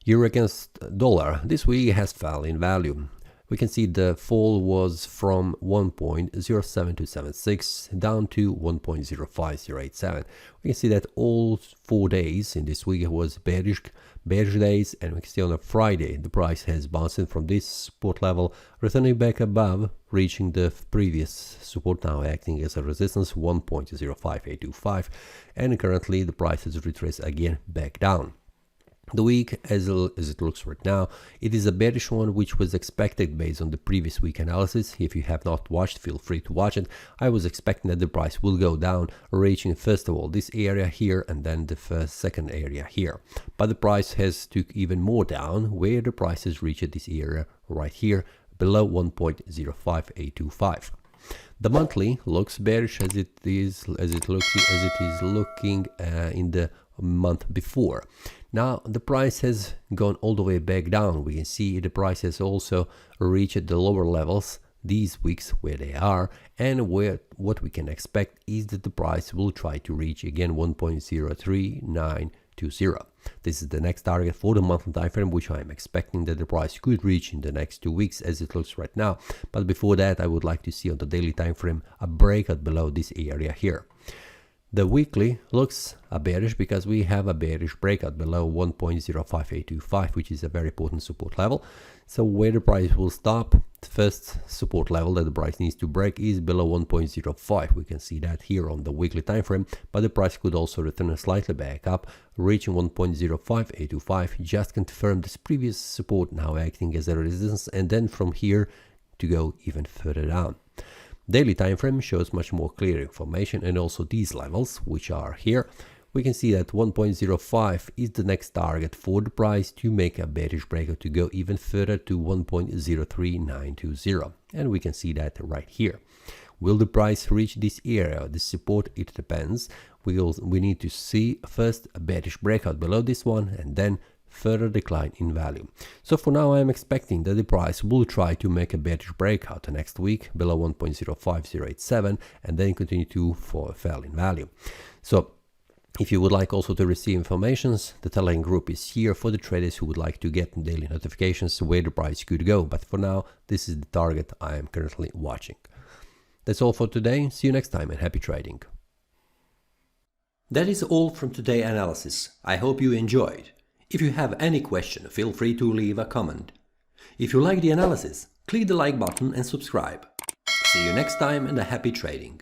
Euro against dollar this week has fell in value. We can see the fall was from 1.07276 down to 1.05087. We can see that all 4 days in this week was bearish days, and we can see on a Friday the price has bounced from this support level, returning back above, reaching the previous support, now acting as a resistance 1.05825, and currently the price has retraced again back down. The week, as it looks right now, it is a bearish one, which was expected based on the previous week analysis. If you have not watched, feel free to watch it. I was expecting that the price will go down, reaching first of all this area here and then the second area here. But the price has took even more down, where the price has reached this area right here below 1.05825. The monthly looks bearish as it is looking in the month before. Now the price has gone all the way back down. We can see the price has also reached the lower levels these weeks where they are, and what we can expect is that the price will try to reach again 1.03920. This is the next target for the monthly time frame, which I am expecting that the price could reach in the next 2 weeks as it looks right now. But before that, I would like to see on the daily time frame a breakout below this area here. The weekly looks bearish because we have a bearish breakout below 1.05825, which is a very important support level. So where the price will stop, the first support level that the price needs to break is below 1.05. We can see that here on the weekly time frame, but the price could also return slightly back up, reaching 1.05825, just confirm this previous support, now acting as a resistance, and then from here to go even further down. Daily time frame shows much more clear information, and also these levels, which are here. We can see that 1.05 is the next target for the price to make a bearish breakout to go even further to 1.03920, and we can see that right here. Will the price reach this area, this support? It depends. We need to see first a bearish breakout below this one, and then further decline in value. So for now, I am expecting that the price will try to make a bearish breakout next week below 1.05087 and then continue to fall in value. So if you would like also to receive informations, the Telegram group is here for the traders who would like to get daily notifications where the price could go. But for now, this is the target I am currently watching. That's all for today. See you next time and happy trading. That is all from today's analysis. I hope you enjoyed. If you have any question, feel free to leave a comment. If you like the analysis, click the like button and subscribe. See you next time and a happy trading.